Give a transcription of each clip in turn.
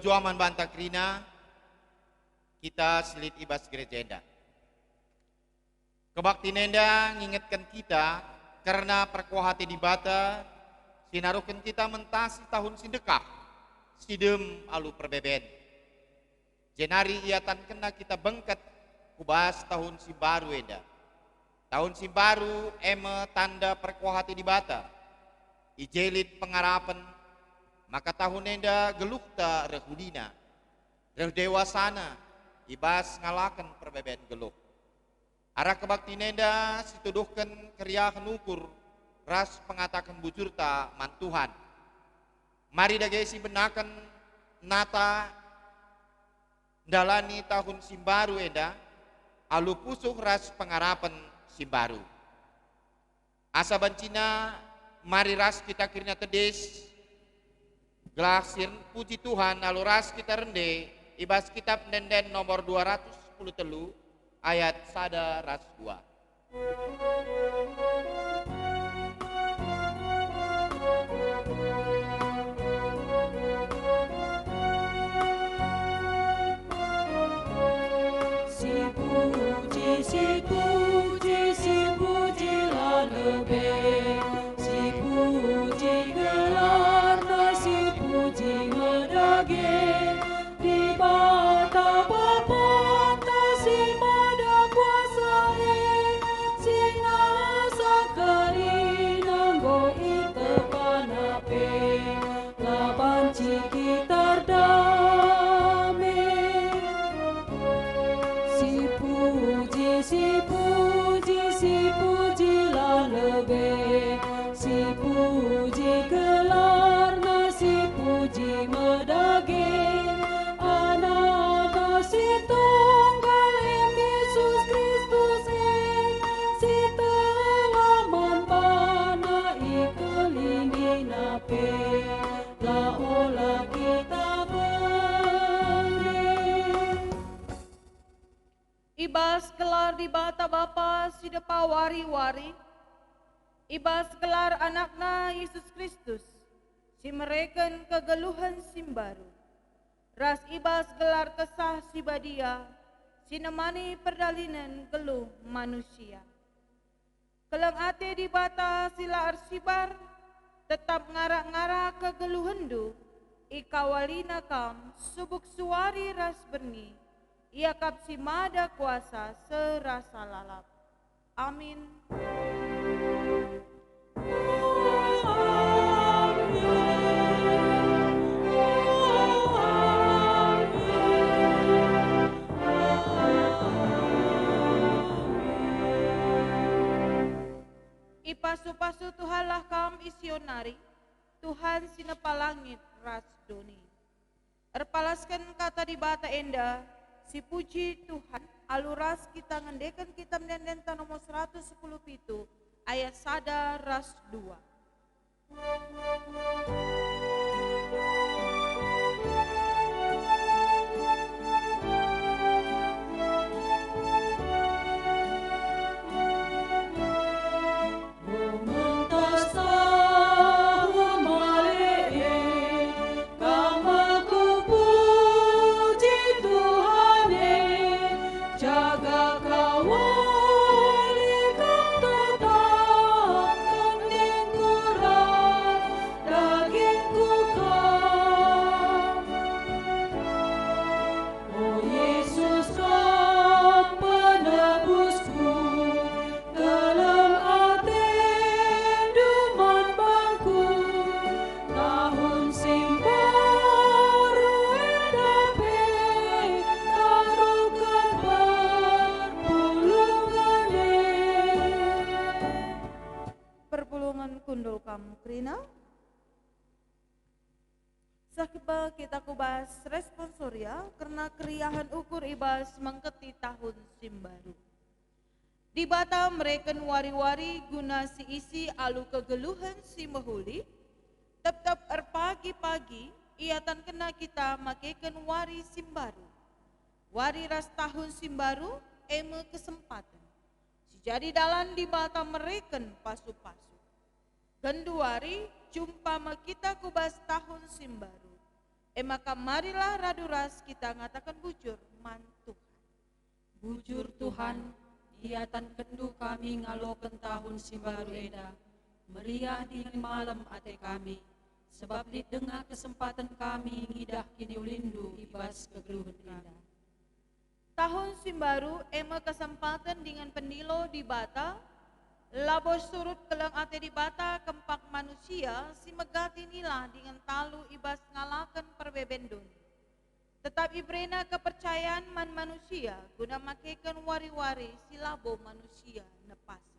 Joaman Banta Krina, kita selit ibas gereja enda. Kebakti nenda ngingetkan kita karena perkuah hati di bata, sinarukan kita mentasi tahun sindekah, sidem alu perbeben. Jenari iatan kena kita bengket kubas tahun si baru enda. Tahun si baru eme tanda perkuah hati di bata. Ijelit pengarapan, maka tahun enda gelukta rehudina. Reh dewasana, ibas ngalakan perbeben geluk. Arah kebakti nenda situduhkan keriahan ukur, ras pengatakan bujurta mantuhan. Mari dagesi benakan nata dalani tahun simbaru enda, alu pusuh ras pengarapan simbaru. Asa bancina mari ras kita kirnya tedes, gelasir puji Tuhan alu ras kita rende, ibas kitab nenden nomor 210 ayat 1 ras 2. Si puji lah lebih, si puji gelarna, si puji medage, di bata Bapa si mada kuasai, si nasa kali nanggo ite panape, lapan cikitar dame. Si puji lah lebih, si puji gelarna, si puji medage, anak kasih tunggal Yesus Kristus si telaman pana ikelingi nape, la olah kita ibas gelar di bata Bapa si depa wari-wari, ibas gelar anakna Yesus Kristus, si mereken kegeluhan simbaru, ras ibas gelar kesah si badia, si nemani perdalinan geluh manusia. Keleng ate di bata sila arsibar, tetap ngarak-ngarak kegeluhendu, ikawalina kam subuk suari ras berni, ia kapsi mada kuasa serasa lalap. Amin. Ipasu-pasu Tuhanlah kam isionari, Tuhan sinepa langit ras doni. Erpalaskan kata di bata enda, si puji Tuhan, aluras kita ngendekan kitab nendenta nomor 110 pitu, ayat 1 ras 2. Kundul kam Krina sakiba kita kubas responsoria karena keriahan ukur ibas mengketi tahun simbaru. Di bata mereken wari-wari guna si isi alu kegeluhan si mehuli, tetap erpagi-pagi iatan kena kita makaikan wari simbaru. Wari ras tahun simbaru eme kesempatan. Si jadi dalan di bata mereken pasu-pasu. Genduari jumpa makita kubas tahun simbaru. Maka marilah raduras kita ngatakan bujur mantu. Bujur Tuhan, ia tan kendu kami ngaloken tahun si baru eda, meriah di malam ate kami, sebab di tengah kesempatan kami ngidah kini ulindu ibas kegeluhan indah. Tahun Simbaru ema kesempatan dengan pendilo di bata, labos surut kelang ate di bata kempak manusia si megati nila dengan talu ibas ngalakan perbebendun. Tetap ibrena kepercayaan man manusia guna makekan wari-wari si labo manusia nepasa.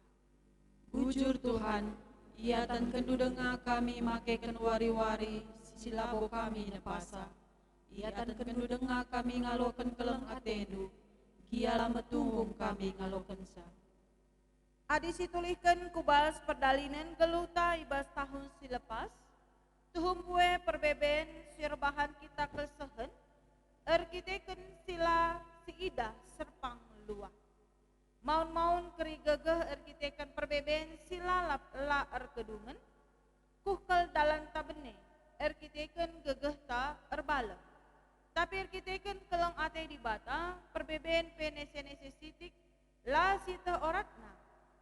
Bujur Tuhan, ia tan kendu dengar kami makekan wari-wari silabo kami nepasa. Ia tan kendu dengar kami ngaloken keleng atendu, gialah metunggung kami ngaloken sa. Adi situlihkan kubas perdalinan geluta ibas tahun silepas, tuhum kue perbeben sirbahan kita kesehen, erkiteken sila si ida serpang luah. Maun-maun keri gegeh erkitekan perbeben sila la erkedungan, kuhkel dalan tabene, erkiteken gegeh ta erbala. Tapi erkiteken keleng ate di bata, perbeben penese-nese sitik, la sita oratna.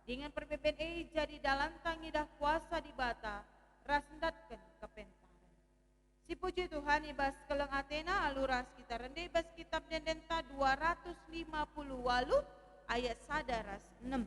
Dengan perbeben jadi dalam tangidah kuasa di bata, rasendatkan kepentaran. Si puji Tuhan ibas keleng atena aluras kita rende ibas kitab dendenta 250 walu ayat sadaras 6.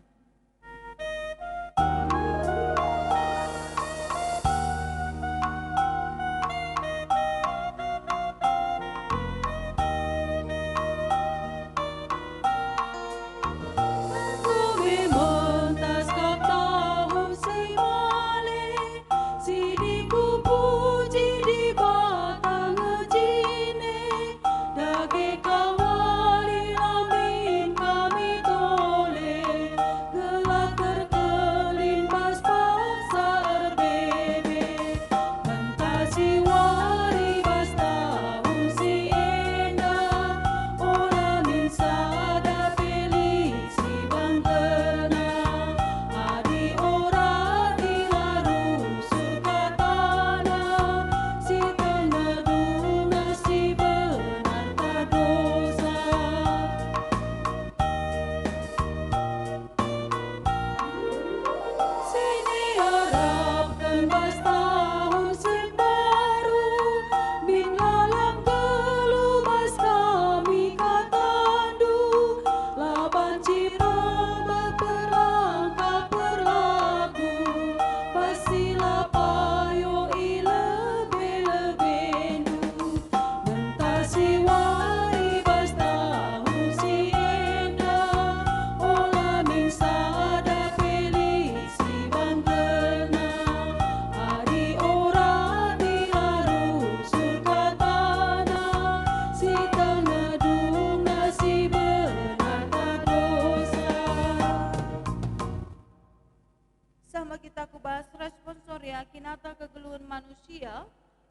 kinata kegeluhan manusia,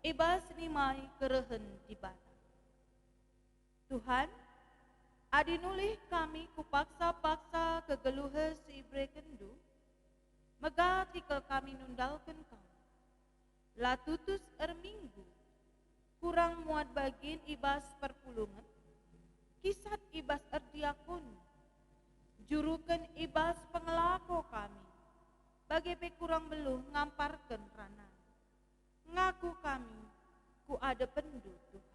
ibas nimai kerehen di bata. Tuhan, adi nulih kami kupaksa-paksa kegeluhan si ibre kendu, megatikal kami nundalkan kami. Latutus erminggu, kurang muat bagin ibas perpulungan, kisat ibas erdiakon, jurukan ibas pengelako kami, bagi kurang beluh ngamparkan rana. Ngaku kami, ku ada pendu Tuhan.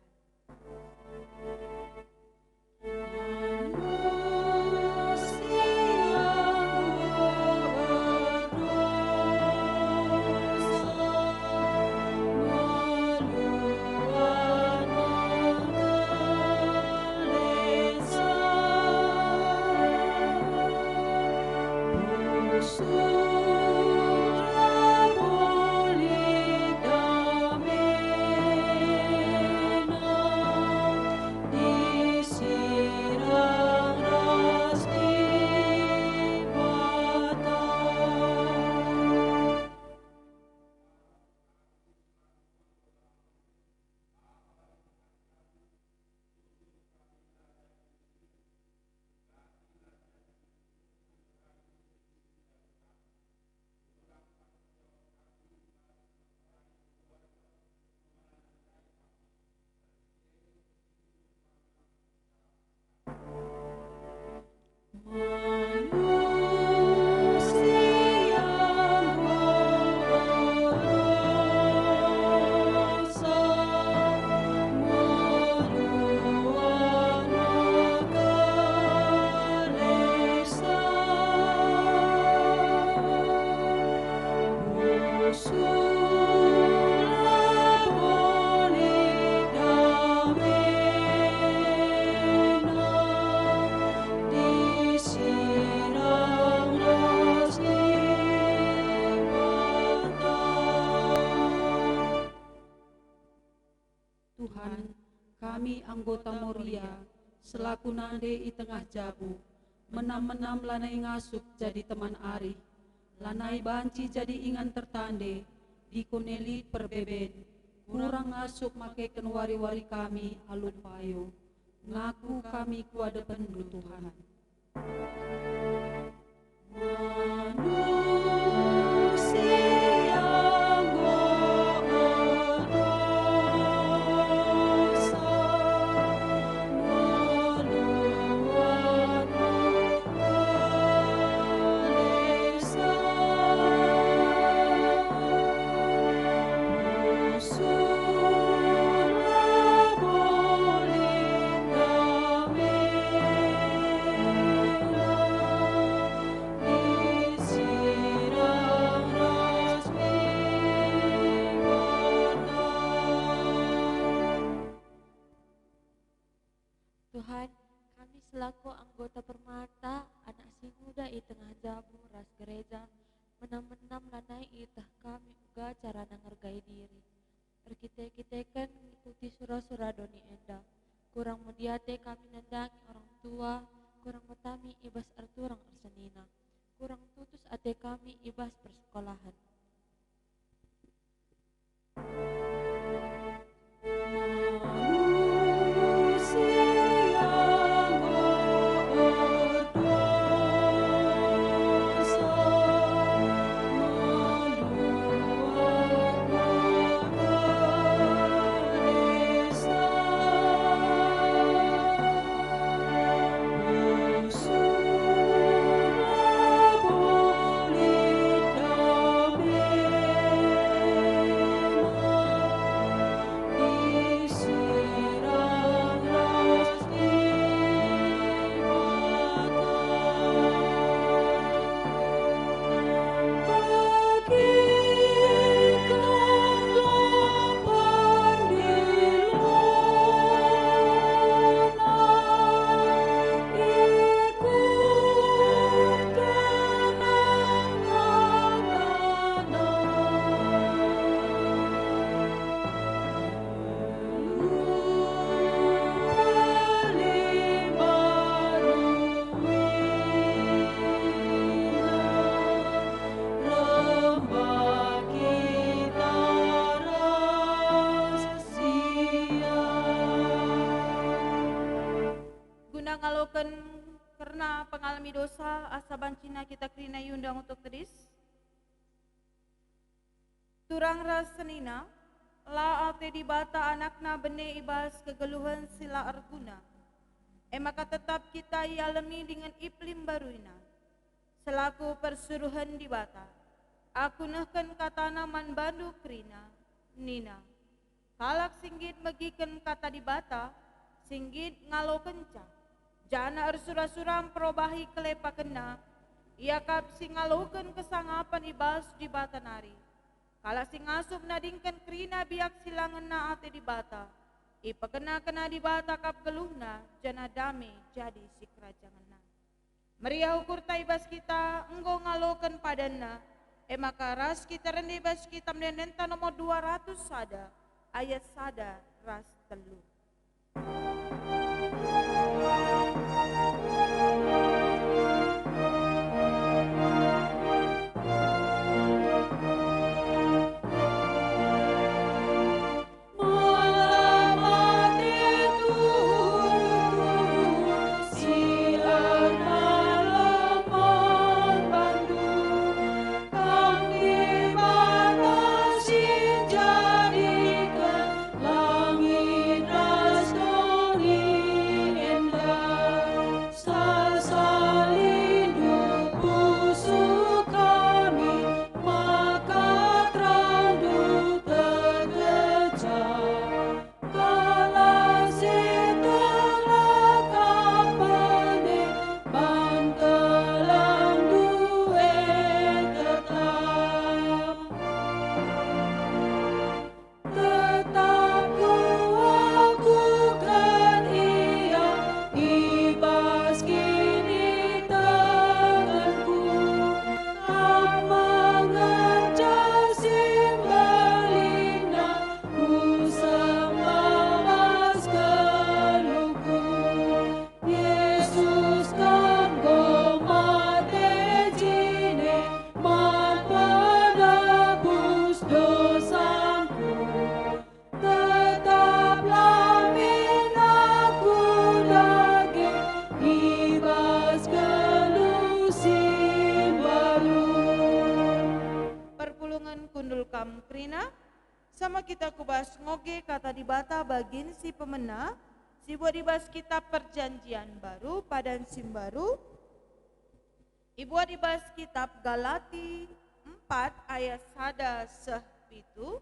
Disirang kami anggota Moria, selaku nande i tengah jabu, menam-menam lanai ngasup jadi teman ari, lanai banci jadi ingan tertande, di koneli perbeben, kurang ngasup makeken wari-wari kami alun payo, ngaku kami kuada pendu Tuhan. Tuhan, kami selaku anggota permata, anak si muda i tengah jamu ras gereja, menam-menam lanai itah kami uga cara nanghargai diri. Berkite-kitekan mengikuti surah-surah doni enda. Kurang mediate kami nandangi orang tua, kurang metami ibas arturang arsenina. Kurang tutus ate kami ibas persekolahan. Ngaloken karena pengalami dosa asa bancina kita kerina yundang untuk tedis. Turang ras senina la ate di bata anakna bene ibas kegeluhan sila arguna. Maka tetap kita ialami dengan iklim baruina. Selaku persuruhan di bata, aku nehken katana man bandu kerina, nina. Kalak singgit megiken kata di bata, singgit ngalo kencang. Jana ersura-suram perobahi kelepa kena, ia kap singaloken kesangapan ibas di bata nari. Kala singasup nadingkan kerina biak silangan na ate di bata, ipa kena di bata kap geluhna, jana dame jadi si kerajangan na. Meriah ukur taibas kita, enggo ngaloken padana, maka ras kita rendi bas kita menenta nomor 200 sada, ayat sada ras telu. Langit kam krina, sama kita kubas ngoge kata dibata bagin si pemena, si buat dibas kitab perjanjian baru padan simbaru, ibu dibas kitab Galati 4 ayat sada sepitu,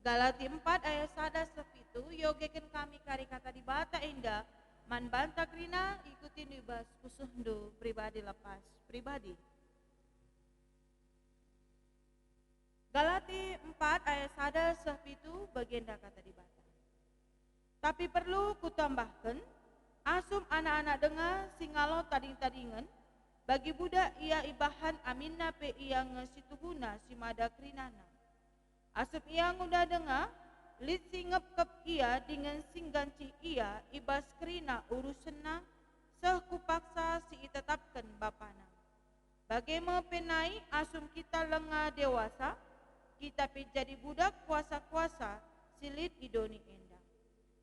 Galati 4 ayat sada sepitu, yogeken kami kari kata dibata indah, man banta krina ikutin dibas kusuhndo pribadi lepas pribadi. Galati 4 ayat sada sepitu bagian kata dibata. Tapi perlu kutambahkan, asum anak-anak dengar singalo tading-tadingan, bagi budak ia ibahan aminna pe ia ngesituhuna si mada krinana. Asum ia nguda dengar, lit singep kep ia dengan singganci ia ibas krina urusena, seh kupaksa si itetapkan bapana. Bagaimana penai asum kita lengah dewasa, kita jadi budak kuasa-kuasa silit idoni endah.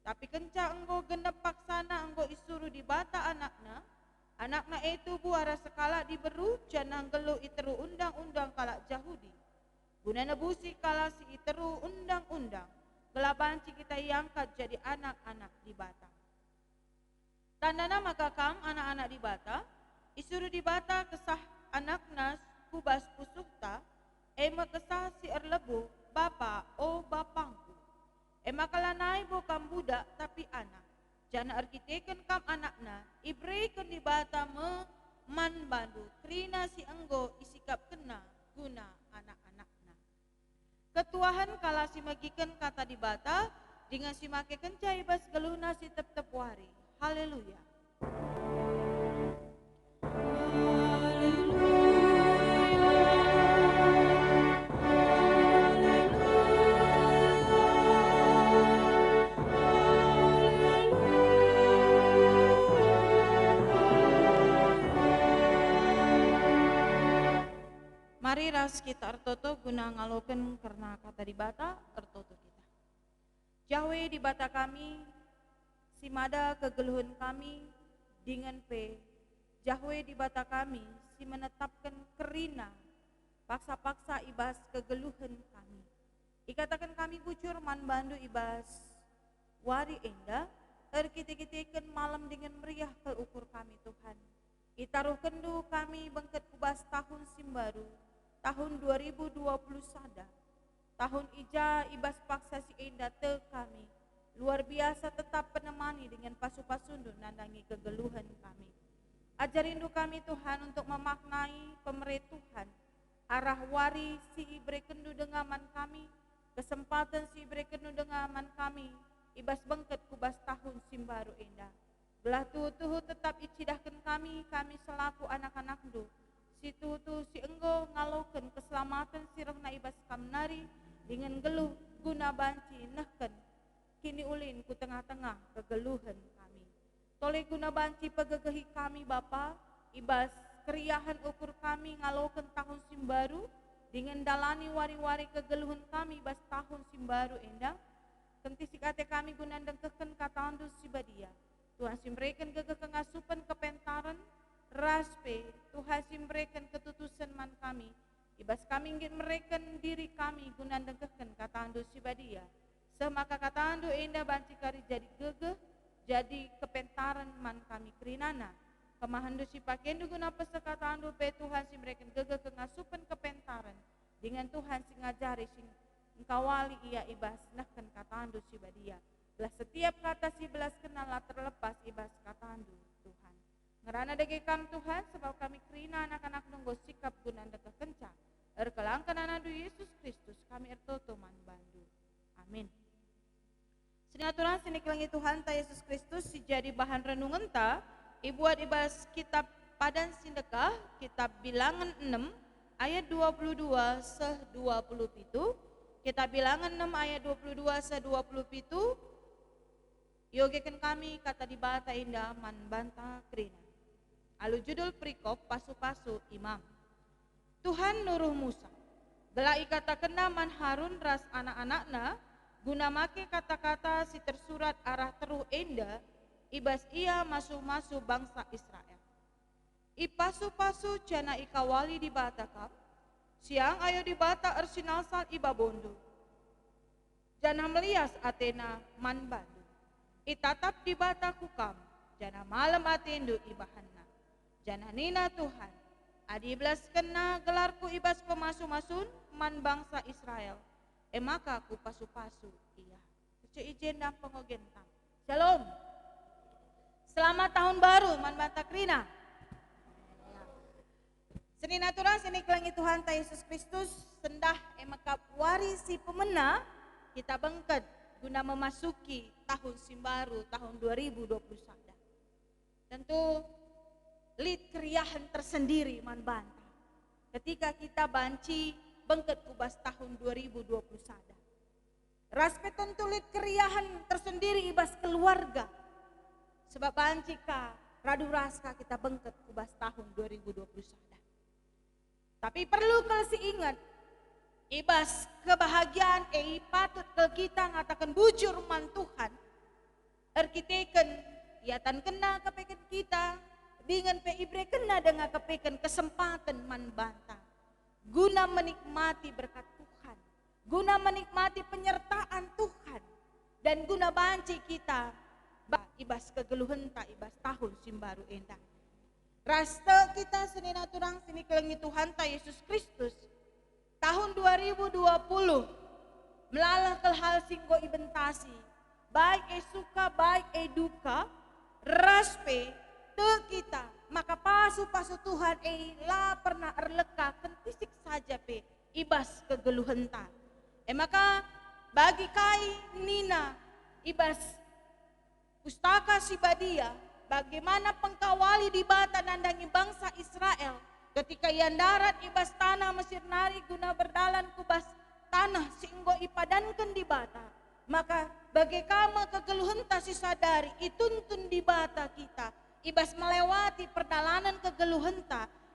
Tapi kenca enggo genep paksana enggo isuru dibata anakna itu buara sekala diberu janang gelu iteru undang-undang kalak Yahudi. Guna nebusi kala si iteru undang-undang, gelabanci kita iangkat jadi anak-anak dibata. Tandana maka kam anak-anak dibata, isuru dibata kesah anakna kubas pusukta, ema kesah si erlebu bapa o bapangku. Ema kalanai bukan budak tapi anak. Jana arkiteken kam anakna, ibreken dibata man bandu, krina si enggo isikap kena guna anak-anakna. Ketuahan kala si magiken kata dibata, dengan si make kencai bas geluna si tep-tep wari. Haleluya. Mari ras kita ertoto guna ngaloken karena kata dibata ertoto kita. Jahwe dibata kami, si mada kegeluhan kami dengan pe. Jahwe dibata kami, si menetapkan kerina, paksa-paksa ibas kegeluhan kami. Ikatakan kami bujur man bandu ibas wari endah, erkite-kiteken malam dengan meriah kelukur kami Tuhan. Itaruh kendu kami bengket kubas tahun simbaru, tahun 2020 sada, tahun ija ibas paksa si endah te kami, luar biasa tetap penemani dengan pasu-pasundu nandangi kegeluhan kami. Ajarindu kami Tuhan untuk memaknai pemerintah arah wari si ibre kendu dengaman kami, kesempatan si ibre kendu dengaman kami, ibas bengket kubas tahun simbaru endah. Belah tuhu tetap icidahkan kami selaku anak-anak du. Si tuhu si enggo ngaloken keselamatan sirahna ibas kamnari dengan geluh guna banci nehken. Kini ulin ku tengah-tengah kegeluhan kami. Toleh guna banci pegegehi kami Bapa, ibas keriahan ukur kami ngaloken tahun simbaru dengan dalani wari-wari kegeluhan kami ibas tahun simbaru endang. Kentisik ate kami guna dengkeken katandu sibadia. Tuhan simbreken kegekengasupan kepentaran, raspe, Tuhan simbreken ketutusan man kami, ibas kami ingin mereken diri kami guna dengkeken katandu sibadia. Semaka katandu indah banci kari jadi gegeh, jadi kepentaran man kami kerinana. Kemahandu si pakendu guna pesekatandu pe Tuhan simbreken kegekengasupan kepentaran, dengan Tuhan singajari sing engkawali ia ibas nahken katandu sibadia. Belah setiap kata si belas kenal terlepas ibas katandu Tuhan. Ngerana degekam Tuhan sebab kami kerina anak-anak nunggu sikap guna deka kencang. Erkelangkan anadu Yesus Kristus kami ertoto man bandu. Amin. Sinaturan siniklangi Tuhan ta Yesus Kristus si jadi bahan renungan ta. Ibuat ibas kitab padan sindekah, kitab bilangan 6 ayat 22 seh 27. Kitab bilangan 6 ayat 22 seh 27. Yogekan kami kata dibata indah man banta krina. Alu judul perikop pasu-pasu imam. Tuhan nuruh Musa. Gelai kata kena man Harun ras anak-anakna guna make kata-kata si tersurat arah teruh indah ibas ia masuk-masuk bangsa Israel. Ipasu-pasu jana ikawali dibatakap Siang ayo di bata ersinalsal iba bondo. Jana melias Athena man bandu. Itatap di bata kukam. Jana malam atendu ibahanna. Jana nina Tuhan. Adi belas kena gelarku ibas pemasu-masun man bangsa Israel. Maka ku pasu-pasu iya. Ijen dan pengogentang. Shalom. Selamat tahun baru man banta krina. Seni natural seni kelangi Tuhan ta Yesus Kristus sendah emakap warisi pemena kita bengket guna memasuki tahun simbaru tahun 2021. Tentu lid keriahan tersendiri man banta ketika kita banci bengket kubas tahun 2021. Raspe tentu lid keriahan tersendiri ibas keluarga sebab banci ka radu raska kita bengket kubas tahun 2021. Tapi perlu kasi ingat, ibas kebahagiaan patut kita ngatakan bujur man Tuhan. Erkiteken, iatan kena kepeken kita, dengan ibre kena dengan kepeken kesempatan man banta. Guna menikmati berkat Tuhan, guna menikmati penyertaan Tuhan, dan guna banci kita, ibas kegeluhan tak ibas tahun simbaru endah. Rasta kita seni naturang seni kelengi Tuhan ta Yesus Kristus tahun 2020 melalah hal singgo ibentasi baik suka baik duka raspe te kita maka pasu Tuhan la pernah erleka kentisik saja pe ibas kegeluhan ta maka bagi kai nina ibas pustaka sibadia bagaimana pengkawali di bata nandangi bangsa Israel ketika ia darat ibas tanah Mesir nari guna berdalan kubas tanah singgo ipadankan di bata maka bagai kama kegeluhan si sadari ituntun di bata kita ibas melewati perjalanan kegeluhan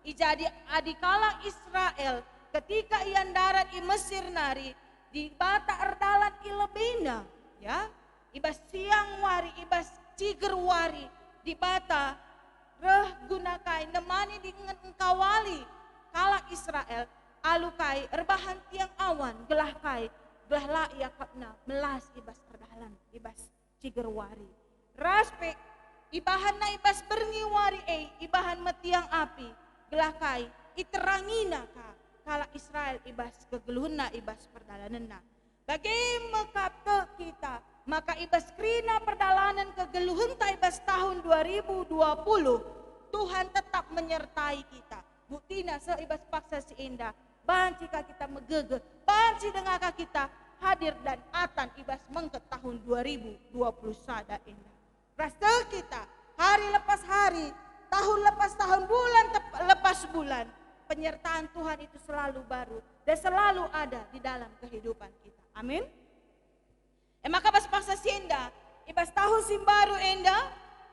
ijadi adikala Israel ketika ia darat i Mesir nari di bata erdalan ilebena ya ibas siang wari ibas ciger wari di bata reh gunakai nemani dengan engkawali kala Israel alukai erbahan tiang awan gelah kai gelah la ia kapna melas ibas terdalan ibas cigerwari raspe ibahan na ibas berngiwari ibahan metiang api gelah kai iterangina ka kala Israel ibas kegeluhna ibas perdalanenna bagaimana kapte kita maka ibas krina perdalanan kegeluhan ibas tahun 2020 Tuhan tetap menyertai kita. Buktina seibas paksa si indah. Bancika kita megege, banci dengaka kita hadir dan atan ibas mengket tahun 2020 sada indah. Rasa kita hari lepas hari, tahun lepas tahun, bulan lepas bulan, penyertaan Tuhan itu selalu baru dan selalu ada di dalam kehidupan kita. Amin. Maka pas paksa sienda, ibas tahun simbaru enda,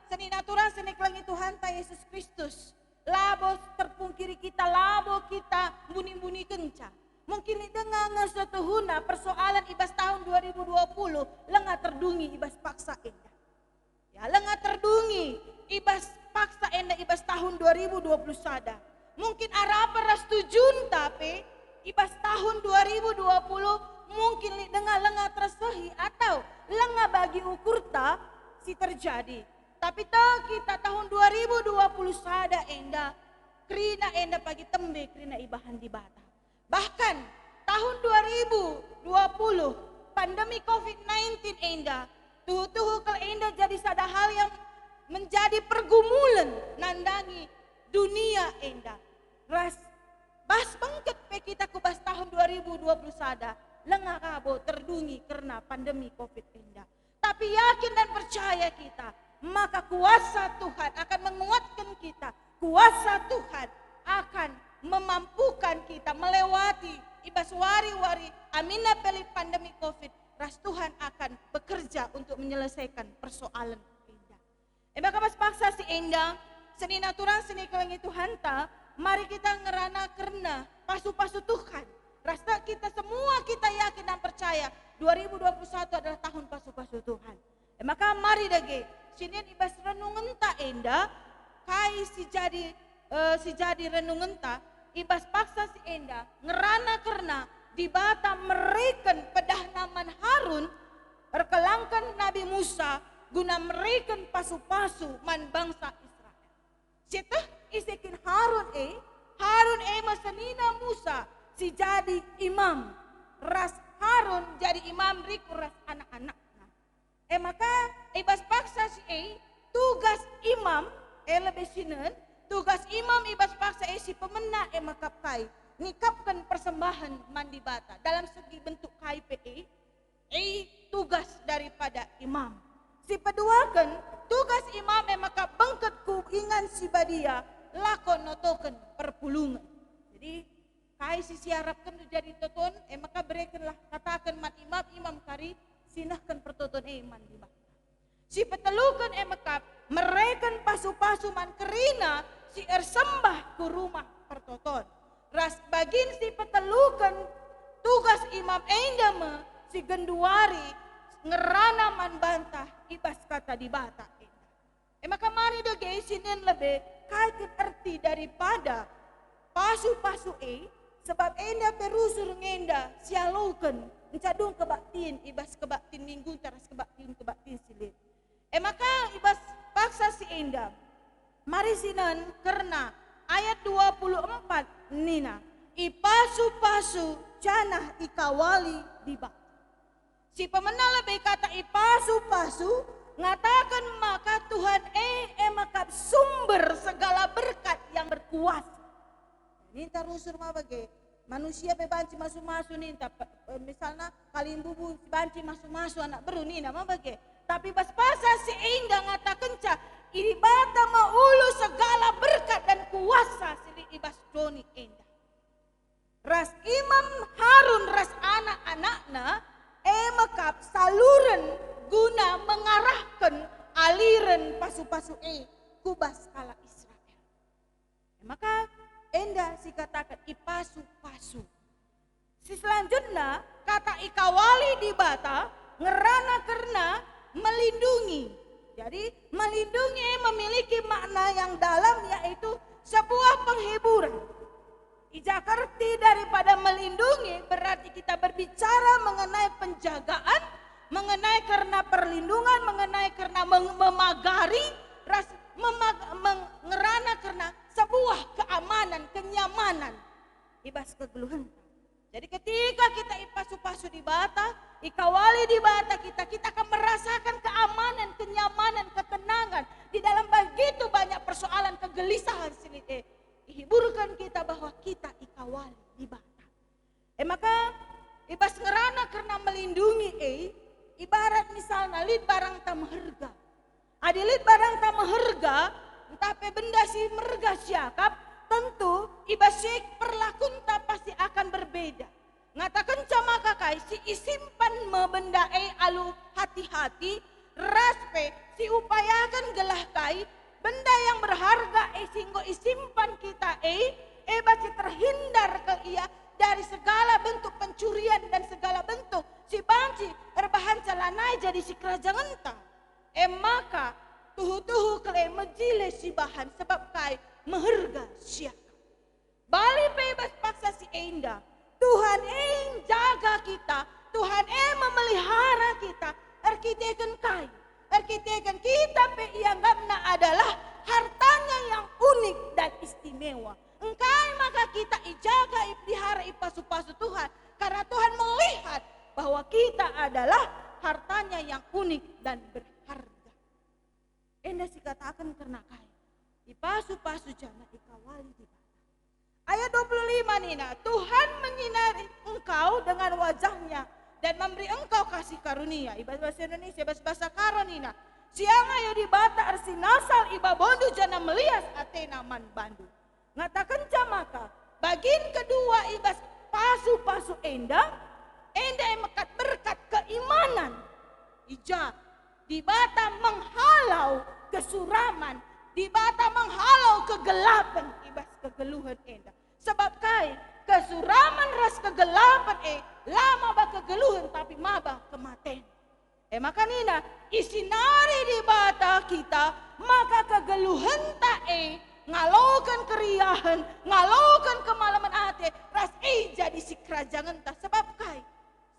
seni natural seni kelangi Tuhan ta Yesus Kristus. Labo terpungkiri kita, labo kita bunyi-bunyi kenca. Mungkin dengan ngesetuhuna persoalan ibas tahun 2020, lengah terdungi ibas paksa enda. Ya, lengah terdungi ibas paksa enda ibas tahun 2020 sada. Mungkin arapa rastujun tapi ibas tahun 2020 mungkin dengan lengah tersehi atau lengah bagi ukurta si terjadi. Tapi kita tahun 2020 sada enda krina enda pagi tembe krina ibahan di bata. Bahkan tahun 2020 pandemi COVID-19 enda tuh kalau enda jadi sada hal yang menjadi pergumulan nandangi dunia enda. Ras bas bangket pe kita kubas tahun 2020 sada lengah kabo terdungi karena pandemi COVID enda. Tapi yakin dan percaya kita, maka kuasa Tuhan akan menguatkan kita. Kuasa Tuhan akan memampukan kita melewati ibas wari-wari amina peli pandemi COVID. Ras Tuhan akan bekerja untuk menyelesaikan persoalan enda. Maka pas paksa si enda, seni natural seni kelangi Tuhan ta, mari kita ngerana karena pasu-pasu Tuhan. Rasa kita semua kita yakin dan percaya 2021 adalah tahun pasu-pasu Tuhan. Maka mari dage sinian ibas renungan ta enda kai si jadi renungan ta ibas paksa si enda ngerana karena di bata mereken pedah naman Harun perkelangkan Nabi Musa guna mereken pasu-pasu man bangsa Israel. Sita isikin Harun masanina Musa si jadi imam. Ras Harun jadi imam riku ras anak-anak. Maka ibas paksa si tugas imam lebih sinen, tugas imam ibas paksa si pemena makapkai nikapkan persembahan mandi bata dalam segi bentuk KPE tugas daripada imam. Si peduakan tugas imam maka bengket ku ingan si badia lakon notoken perpulungan. Jadi kai si siarapkan jadi toton maka berikanlah katakan man imam kari sinahkan pertoton man di bata. Si petelukan maka merekan pasu-pasu man kerina si ersembah ku rumah pertoton. Ras bagin si petelukan tugas imam endama si genduari ngerana man bantah ibas kata di bata maka mari doge sinen lebih kait arti daripada pasu-pasu sebab enda perusur ngenda sialukan encadung kebaktin ibas kebaktin minggu teras kebaktin silit maka ibas paksa si enda mari sinan karena ayat 24 nina ipasu-pasu canah ikawali di bak. Si pemenang lebih kata ipasu-pasu ngatakan maka Tuhan maka sumber segala berkat yang berkuasa. Ini terusur mah bagi manusia bebanci masuk-masuk nih misalnya kalian bubu banci masuk-masuk anak baru nih nama bagi. Tapi pas pasal si indah ngatakan cah ini bata maulu segala berkat dan kuasa sili ibas doni indah. Ras imam Harun ras anak-anakna makap saluran guna mengarahkan aliran pasu-pasu kubas kala Israel. Maka enda si katakan ipasu-pasu. Si selanjutnya kata ikawali di bata ngerana karena melindungi. Jadi melindungi memiliki makna yang dalam yaitu sebuah penghiburan. Ijakarti daripada melindungi berarti kita berbicara mengenai penjagaan, mengenai karena perlindungan, mengenai karena memagari, mengerana karena sebuah keamanan, kenyamanan. Ibas kegeluhan. Jadi ketika kita ipasu-pasu di bata, ikawali di bata kita akan merasakan keamanan, kenyamanan, ketenangan. Di dalam begitu banyak persoalan kegelisahan sini hiburkan kita bahwa kita ikawali di bata. Maka ibas ngerana karena melindungi ibarat misalnya lid barang tamaherga. Adi lid barang tamaherga entah benda si merga siakap tentu ibas perlakun tak pasti akan berbeda. Ngatakan cama kakai si isimpan benda alu hati-hati raspe si upayakan gelah kai benda yang berharga singgo isimpan kita basi terhindar ke ia dari segala bentuk pencurian dan segala bentuk si banci erbahan calanai jadi si kerajaan entah maka tuhu-tuhu kele mejile si bahan sebab kai meherga siaka bali bebas paksa si indah Tuhan jaga kita Tuhan memelihara kita arkiteken kai arkiteken kita ianggapna adalah hartanya yang unik dan istimewa. Engkai maka kita ijaga, ipelihara, ipasu-pasu Tuhan. Karena Tuhan melihat bahwa kita adalah hartanya yang unik dan berharga. Enda si katakan karena kai. Ipasu-pasu jana ikawali di bata. Ayat 25 Nina, Tuhan menyinari engkau dengan wajahnya dan memberi engkau kasih karunia. Bahasa Indonesia, bahasa Karonina. Siang ayo di bata arsi nasal iba bondu jana melias Athena man bandu. Ngatakan camaka, bagin kedua ibas pasu-pasu enda mekat berkat keimanan. Ija, di bata menghalau kesuraman, di bata menghalau kegelapan ibas kegeluhan enda. Sebab kai kesuraman ras kegelapan lama ba kegeluhan tapi maba kematen. Maka nina isinari di bata kita maka kegeluhan ta ngalokan keriahan, ngalokan kemalaman ate, ras jadi si kerajaan entah sebab kai.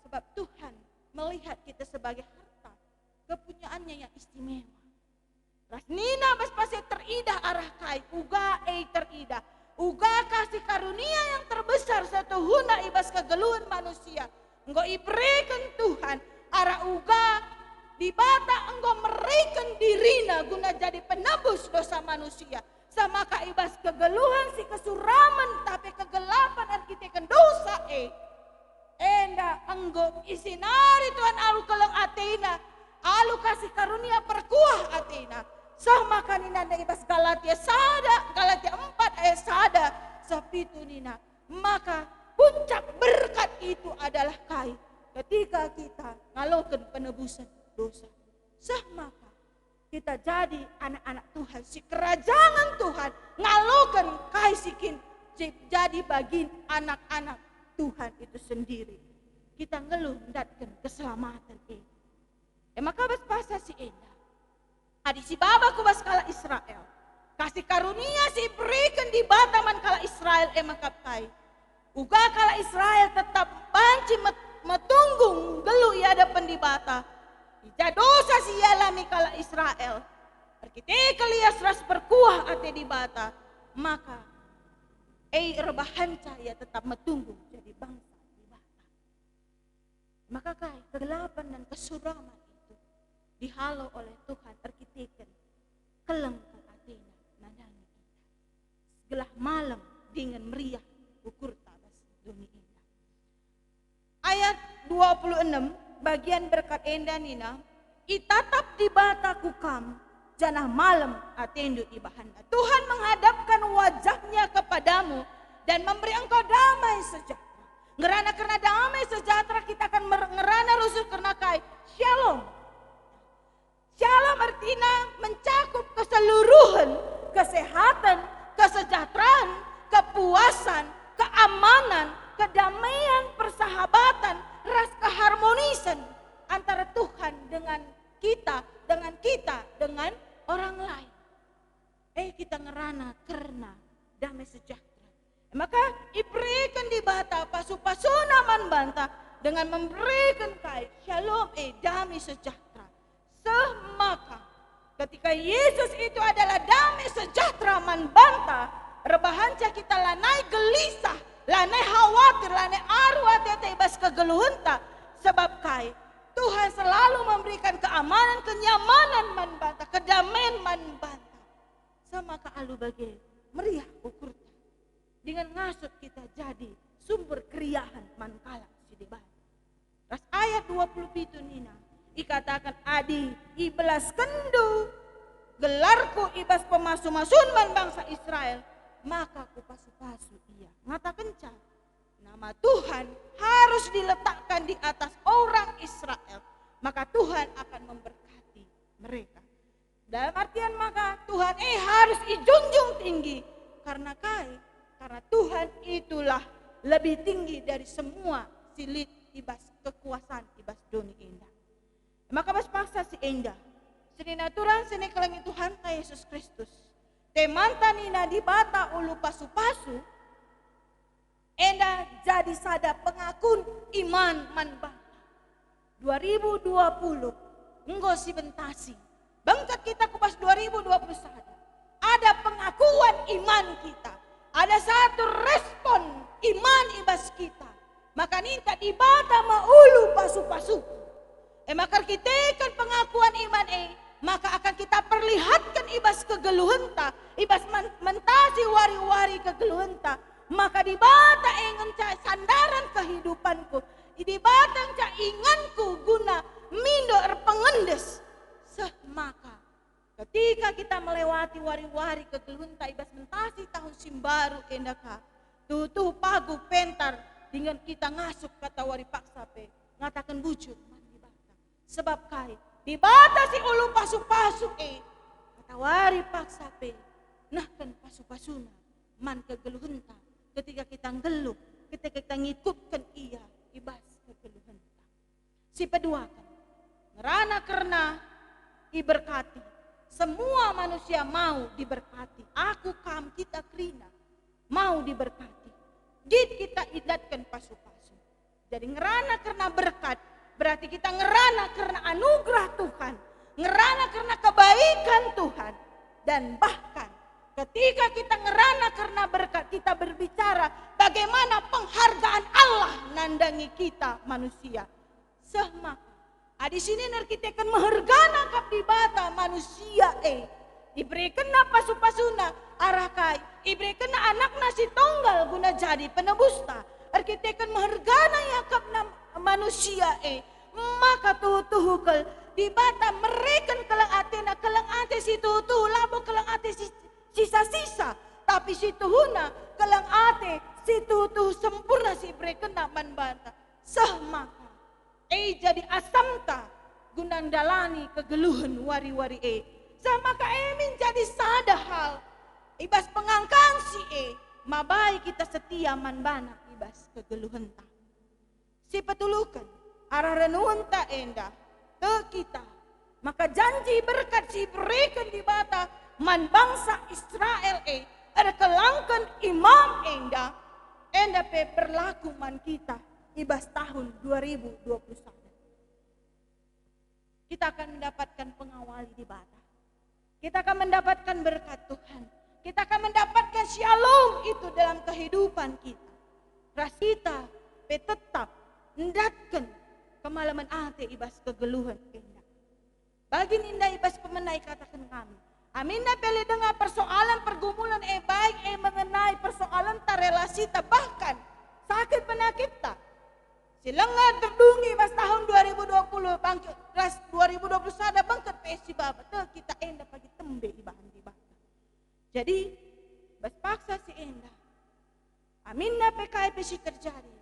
Sebab Tuhan melihat kita sebagai harta kepunyaannya yang istimewa. Ras nina bas pasti teridah arah kai, uga teridah. Uga kasih karunia yang terbesar satu huna ibas kegeluhan manusia. Engkau iberikan Tuhan arah uga di bata engkau merikan dirina guna jadi penebus dosa manusia. Sama ka ibas kegeluhan si kesuraman tapi kegelapan arkitekan dosa enda engkau isinari Tuhan alu keleng Athena alu kasih karunia perkuah Athena. Sama kanina na ibas Galatia 4 ayat sada sapitu nina. Maka puncak berkat itu adalah kai ketika kita ngalokan penebusan dosa. Maka kita jadi anak-anak Tuhan, si kerajaan Tuhan ngalokan kai sikin jadi bagian anak-anak Tuhan itu sendiri. Kita ngeluh mendatkan keselamatan ini. Maka bas pasa si endah. Adi si baba kubas kala Israel. Kasih karunia si berikan di bataman kala Israel makapai. Uga kala Israel tetap banci metunggung gelu iada pendibata. Ija dosa si alami kala Israel. Perketika lias ras berkuah ate di bata. Maka rebahanca ya tetap metunggung jadi bangsa di bata. Maka kai kegelapan dan kesuraman dihalau oleh Tuhan arkiteken keleng ke Athena nadani kita segelah malam dengan meriah ukur tabas dunia indah. Ayat 26 bagian berkat endah nina itatap di bata kukam janah malam atendu ibahanda. Tuhan menghadapkan wajahnya kepadamu dan memberi engkau damai sejahtera. Ngerana karena damai sejahtera kita akan ngerana rusuh karena kai shalom. Shalom artinya mencakup keseluruhan kesehatan, kesejahteraan, kepuasan, keamanan, kedamaian, persahabatan, ras keharmonisan antara Tuhan dengan kita, dengan orang lain. Kita ngerana karena damai sejahtera. Maka iberikan di bata pasu-pasuna man banta dengan memberikan kai shalom damai sejahtera. Semaka ketika Yesus itu adalah damai sejahtera man banta, rebahanca kita lanai gelisah, lanai khawatir, lanai arwah tebas kegeluhunta. Sebab kai Tuhan selalu memberikan keamanan, kenyamanan man banta, kedamaian man banta. Sama ka alu bagai meriah ukurta. Dengan ngasut kita jadi sumber keriahan man kala si debat. Ras ayat 27 nina. Ikatakan adi ibelas kendu gelarku ibas pemasu-masun man bangsa Israel maka ku pasu-pasu ia ngatakan nama Tuhan harus diletakkan di atas orang Israel maka Tuhan akan memberkati mereka dalam artian maka Tuhan harus dijunjung tinggi karena Tuhan itulah lebih tinggi dari semua silit ibas kekuasaan ibas dunia indah. Maka pas paksa si endah. Sini naturan sini kelengi Tuhan ta Yesus Kristus. Temanta nina di bata ulu pasu-pasu. Endah jadi sada pengakun iman man bangsa. 2020 enggo si bentasi. Bangkat kita kupas 2021. Ada pengakuan iman kita. Ada satu respon iman ibas kita. Maka ninta di bata maulu pasu-pasu. Maka kita kan pengakuan iman maka akan kita perlihatkan ibas kegeluhenta, ibas mentasi wari-wari kegeluhenta. Maka di bata engen sandaran kehidupanku, di batang ca inganku guna mindo pengendes. Maka ketika kita melewati wari-wari kegeluhenta ibas mentasi tahun simbaru endaka, tuh pagu pentar dengan kita ngasup kata wari paksa ngatakan bujur. Sebab kai di batasi ulu pasu-pasu katawari paksa nah kan pasu-pasuna man kegeluhenta ketika kita ngeluh ketika kita ngikutkan ia ibas kegeluhenta si peduakan ngerana karena iberkati semua manusia mau diberkati. Aku, kam, kita, krina mau diberkati. Dit kita idatkan pasu-pasu. Jadi ngerana karena berkat, berarti kita ngerana karena anugerah Tuhan, ngerana karena kebaikan Tuhan. Dan bahkan ketika kita ngerana karena berkat, kita berbicara bagaimana penghargaan Allah nandangi kita manusia. Semaka di sini kita akan menghargana kap di bata manusia diberikan pasu-pasuna arah kai, diberikan anak nasi tonggal guna jadi penebusta. Kita akan menghargana ya kap manusia maka tuh kel di bata mereka kelang ate si tuh labo kelang ate sisa-sisa, tapi si tuhuna kelang ate si tuh sempurna si mereka man bata semaka jadi asamta gunandalani kegeluhan wari-wari sama ka menjadi sada hal ibas pengangkang si mabai kita setia manbana ibas kegeluhan ta si petulukan arah renungan ta endah te kita maka janji berkat si berikan di bata man bangsa Israel ada kelangkan imam endah pe berlaku man kita ibas tahun 2021. Kita akan mendapatkan pengawali di bata. Kita akan mendapatkan berkat Tuhan. Kita akan mendapatkan shalom itu dalam kehidupan kita. Rasita tetap mendatkan kemalaman ate ibas kegeluhan endak. Bagi ninda ibas pemenai katakan kami. Aminda pele dengan persoalan pergumulan baik mengenai persoalan ta relasi ta bahkan sakit penyakit ta. Silengan terdungi pas tahun 2020 bangkit 2021 ada bangkit PSI babat kita endah pagi tembe ibahan di bata. Jadi bas paksa si endah. Aminna PKI PSI terjadi.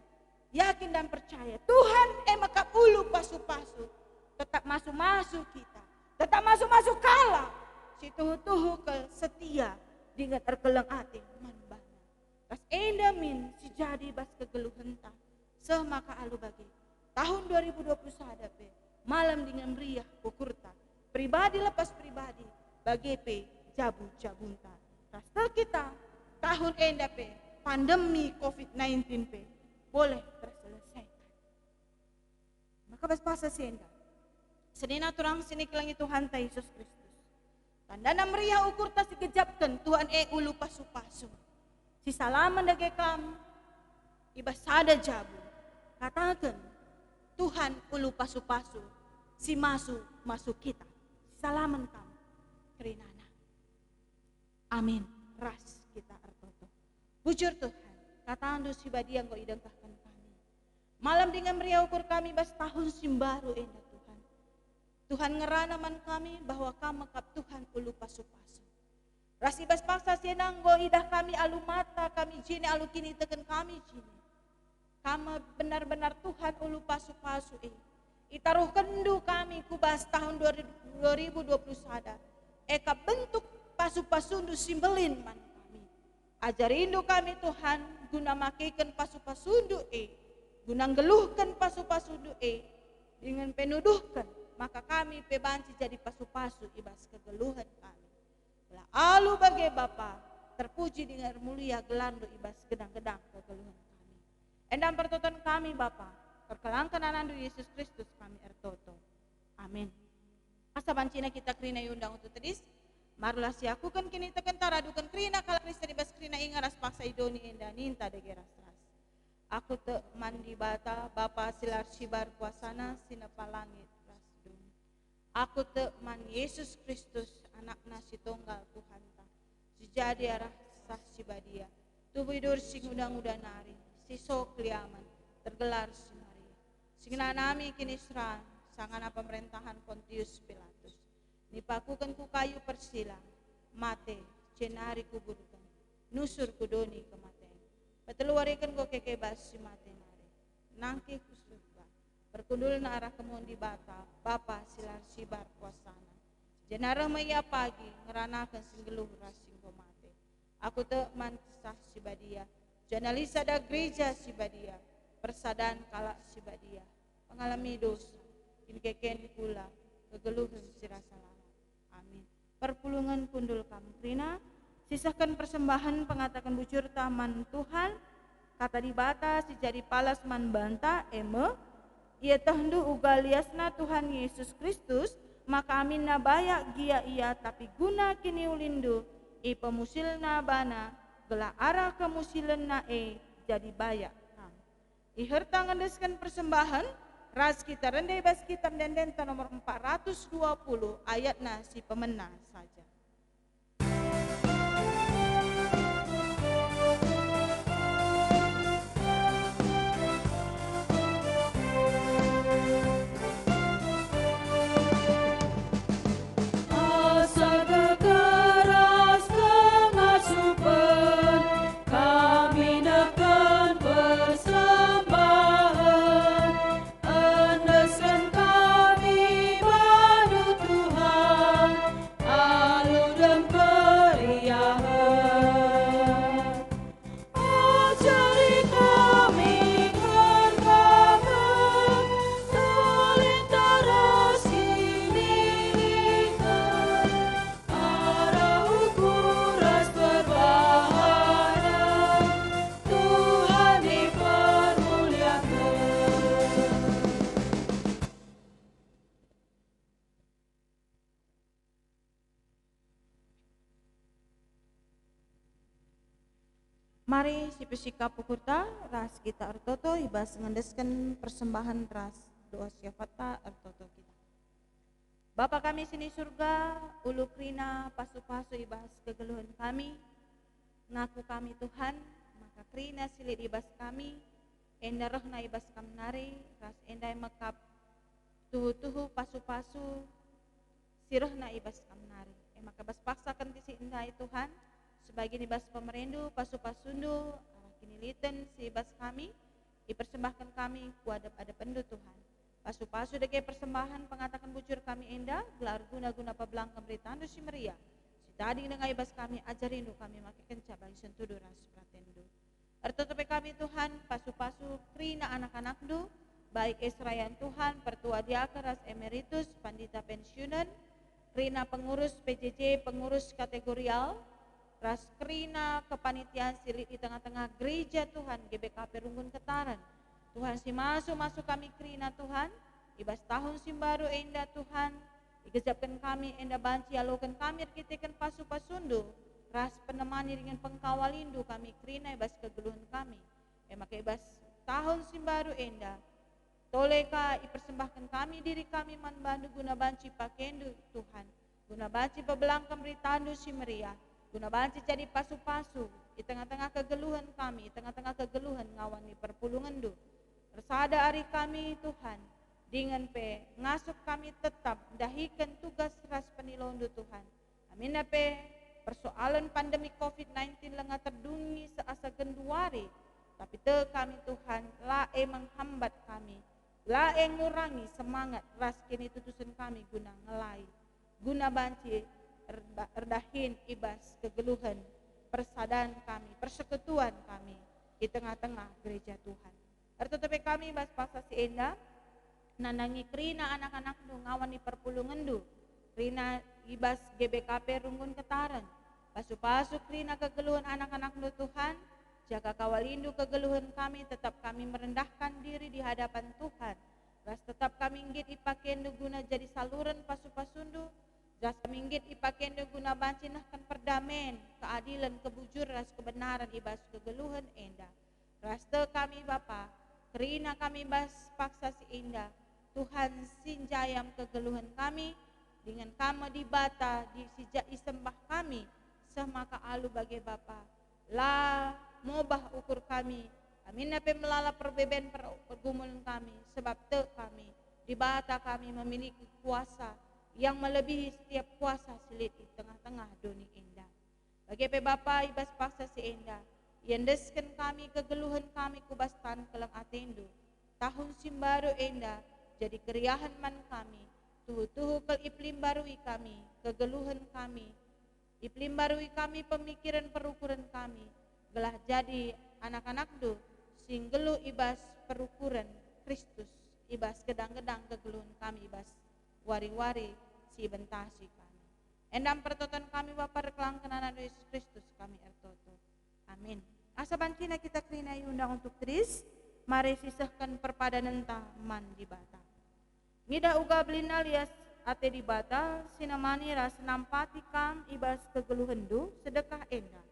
Yakin dan percaya Tuhan maka ulu pasu-pasu tetap masuk kita. Tetap masuk kala. Si tuhu ke setia dengan terkelang hati manbana. Pas endah min si jadi bas kegeluhan ta. Semaka alu bagi tahun 2021 malam dengan meriah kukurta pribadi lepas pribadi bagi jabu-jabunta rastel kita tahun endah pandemi COVID-19 boleh terselesaikan. Maka pas senda senina turang sini kelangi Tuhan ta Yesus Kristus tandana meriah ukurta si gejapkan Tuhan ulu pasu-pasu si salaman dage kam ibas sada jabu katakan Tuhan ulu pasu-pasu si masuk kita salaman kamu kerinana amin ras kita artoto bujur Tuhan katakan dosi badi yang kau idangkahkan kami malam dengan meriah ukur kami bas tahun simbaru endah Tuhan Tuhan ngerana man kami bahwa kamu kap Tuhan ulu pasu-pasu ras ibas paksa senang go idah kami alu mata kami jini alu kini teken kami jini kama benar-benar Tuhan ulu pasu-pasu itaruh kendu kami kubas tahun 2021 eka bentuk pasu-pasundu simbelin man kami ajarindu kami Tuhan guna makikan pasu-pasundu guna geluhkan pasu-pasundu dengan penuduhkan maka kami pebanci jadi pasu-pasu ibas kegeluhan kami alu bagi Bapa terpuji dengan mulia gelandu ibas gedang-gedang kegeluhan endam pertoton kami Bapa, perkelangkan anandu Yesus Kristus kami ertoto. Amin. Asa bancina kita krina yundang untuk tedis, marulah siaku kan kini teken taradukan krina kala Kristen dibas krina ingaras paksa idoni enda ninta degeras ras. Aku te mandi bata Bapa silar sibar kuasana sinapa langit ras duni. Aku te man Yesus Kristus anak nasi tunggal Tuhan ta. Sejadi arah sah sibadia. Tubuh hidur sing udang-udang nari. Siso kliaman tergelar si Maria. Singna nami kini serang sangana pemerintahan Pontius Pilatus. Nipakukan ku kayu persilang mate cenari kuburkan nusur kudoni kematian. Peteluarikan ko kekebas si mate nari. Nangki kusurga berkundul na arah kemun di bata Bapa silar sibar kuasana. Jenara maya pagi ngeranakan singgeluh rasing komate. Aku te mansah si badia. Janalisa da gereja sibadia, persadaan kala sibadia, mengalami dosa, kini keken pula, kegeluhan sirasa lama. Amin. perpulungan pundul kami Krina, sisahkan persembahan pengatakan bujur taman Tuhan, kata dibata si jadi palas man banta eme, ia tahndu ugaliasna Tuhan Yesus Kristus, maka amin na bayak gia ia tapi guna kini ulindu, i pemusilna bana, gela arah kemusilen na jadi bayak. I herta ngendeskan persembahan, ras kita rendai bas kitab denden nomor 420 ayatna si pemenang saja. Asa kekeras kengasupan, kami nekan persembahan, endeskan kami padu Tuhan, alu dan keriahan. Ajari kami gergaman, selintara sinilikan, arah ukuras perbahanan, Tuhan dipermuliakan. Mari si pesika pukurta ras kita artoto ibas ngendeskan persembahan ras doa syafata artoto kita. Bapa kami sini surga, ulu krina pasu-pasu ibas kegeluhan kami, ngaku kami Tuhan, maka krina silit ibas kami, enda rohna ibas kamnari, ras endai mekap tuhu-tuhu pasu-pasu, sirohna ibas kamnari. Maka bas paksakan tisi endai Tuhan, sebagian ibas pemerendu, pasu-pasundu, kini liten si ibas kami, dipersembahkan kami kuadap ada pendu Tuhan. Pasu-pasu deke persembahan pengatakan bujur kami enda, gelar guna-guna pablang kemberitaan si Maria. Si tadi dengan ibas kami ajarindu kami makin kencah bagi sentudu ras pratendu. Ertotope kami Tuhan, pasu-pasu krina anak-anakdu, baik Israel Tuhan, pertua diaker ras emeritus, pandita pensiunan, krina pengurus PJJ, pengurus kategorial, ras krina kepanitiaan silit di tengah-tengah gereja Tuhan, GBKP Runggun Ketaran. Tuhan si masuk kami krina Tuhan, ibas tahun si baru enda Tuhan, digezapkan kami enda banci alokan kami kitikan pasu-pasundu, ras penemani dengan pengkawalindu kami krina ibas kegeluhan kami. Maka ibas tahun si baru enda, toleka ipersembahkan kami diri kami manbandu guna banci pakendu Tuhan, guna banci pebelangkam beritandu si Maria, guna banci jadi pasu-pasu di tengah-tengah kegeluhan kami, di tengah-tengah kegeluhan ngawani perpulungan du. Bersada hari kami Tuhan, dengan ngasup kami tetap dahikan tugas ras penilondu Tuhan. Amin pe persoalan pandemi COVID-19 lengah terdungi seasa genduari, tapi te kami Tuhan lae menghambat kami, lae ngurangi semangat ras kini tutusan kami guna ngelai, guna banci erdahin ibas kegeluhan persadaan kami, persekutuan kami di tengah-tengah gereja Tuhan. Ertotope kami ibas paksa si enda nanangi krina anak-anak du ngawani perpulungan du, krina ibas GBKP Runggun Ketaran, pasu-pasu krina kegeluhan anak-anak du Tuhan, jaga kawalindu kegeluhan kami, tetap kami merendahkan diri di hadapan Tuhan, ras tetap kami inggit ipakendu guna jadi saluran pasu-pasundu, ras kami inggit ipakendu guna bancinahkan perdamaian, keadilan, kebujur, ras kebenaran ibas kegeluhan enda. Ras te kami Bapa, kerina kami bas paksa si indah, Tuhan sinjayam kegeluhan kami, dengan kami dibata di sijak isembah kami, semaka alu bagi Bapa, la mobah ukur kami, amin ape melala perbeben pergumulan kami, sebab te kami, dibata kami memiliki kuasa, yang melebihi setiap kuasa silit di tengah-tengah dunia indah. Bagi pe Bapa ibas paksa si indah, yendeskan kami kegeluhan kami kubastan kelang atendu, tahun simbaru indah, jadi keriahan man kami, tuhu-tuhu kel iklim barui kami, kegeluhan kami, iklim barui kami, pemikiran perukuran kami, gelah jadi anak-anak du, sing gelu ibas perukuran Kristus, ibas gedang-gedang kegeluhan kami ibas wari-wari si bentasi kami. Endam pertoton kami Bapa reklang kenanan Yesus Kristus kami ertoto. Amin. Asa bancina kita kerina undang untuk tris, mari sisahkan perpadanan taman di bata. Ngida uga belina lias ate di bata, sinamani ras nampati kam ibas kegeluhendu sedekah enda.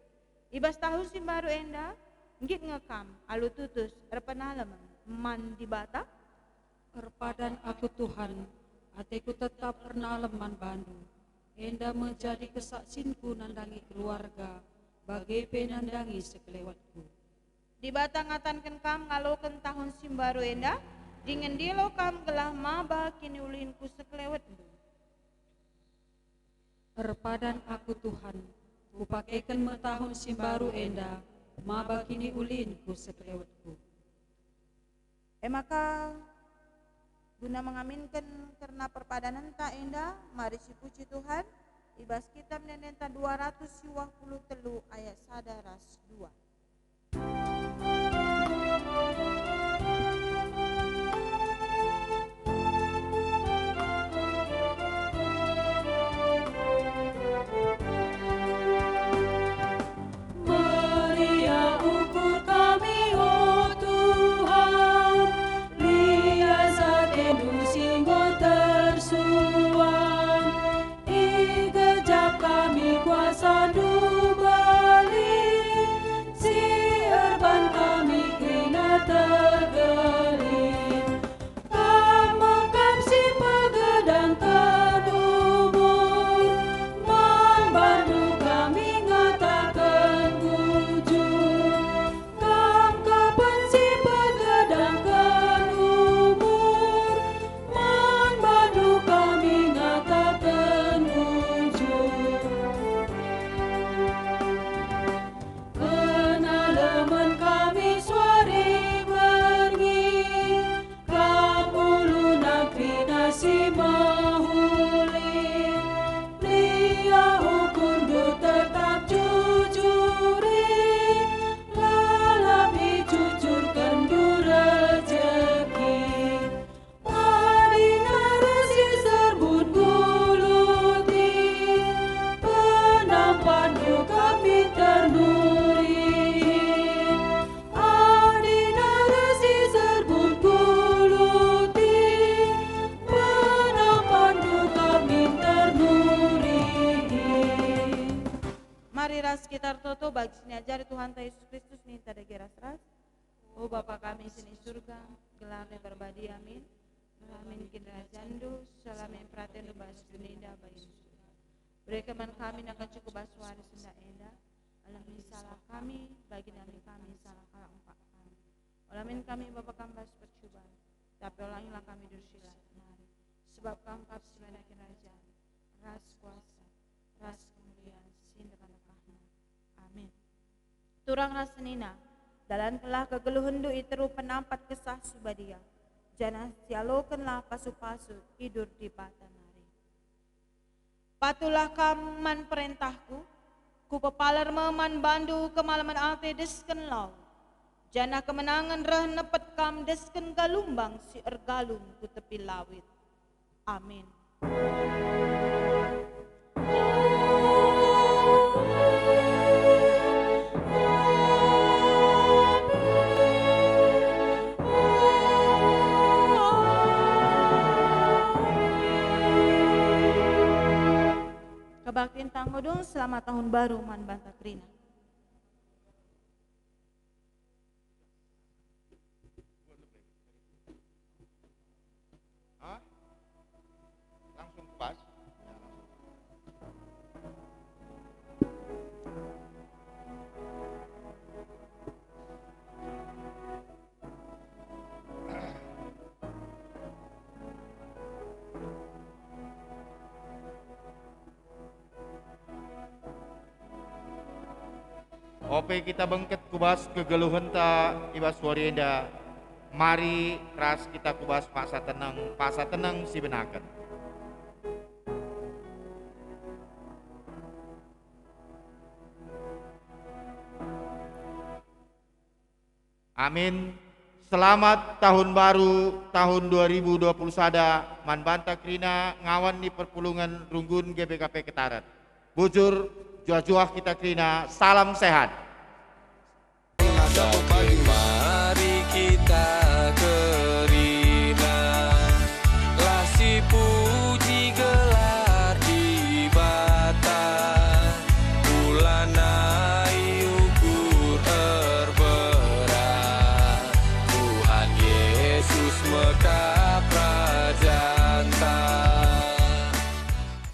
Ibas tahu simbaru enda, ngit ngekam alu tutus erpenalaman man di bata. Perpadan aku Tuhan, ateku tetap pernah leman bandu. Enda menjadi kesaksinku nandangi keluarga, bagai penandangi sekelewatku. Di batang ngatanken kam ngaloken tahun simbaru enda, dengan dilo kam gelah maba kini ulinku sekelewat. Perpadan aku Tuhan, kupakaikan tahun simbaru enda, maba kini ulinku sekelewatku. Maka guna mengaminkan karena perpadanan tak enda, mari si puji Tuhan, ibas kitab nenenta 253 ayat 1 ras 2. Sekitar toto bagi sini ajari Tuhan Yesus Kristus minta dagi ras. Oh Bapa kami sini surga, gelarnya berbadi amin. Amin kira jandu, salamin praten bahas dunia bagi surga. Berikan kami nak cukup baswari senda enda. Alamin salah kami, bagi kami salah kalah empat kami. Alamin kami Bapa kambas percobaan, tapi ulangilah kami dursila mari. Sebab kangkap segala kerajaan, ras kuasa, ras kemuliaan, sindakan amin. Turang rasenina, dalam kelah kegeluhendu iteru penampat kesah subadia. Jana sialokenlah pasu-pasu tidur di bata mari. Patulah kaman perintahku, ku pepalar meman bandu kemalaman ate desken lau. Jana kemenangan reh nepet kam desken galumbang si ergalung ku tepi lawit. Amin. Kebaktian tanggodong selamat tahun baru man banta krina. Langsung pas. Ope kita bengket kubas kegeluhan ta ibas warienda. Mari ras kita kubas pasa tenang si benakan. Amin. Selamat tahun baru tahun 2020 sada manbanta krina ngawan di perpulungan runggun GBKP Ketarat. Bujur juah-juah kita krina salam sehat.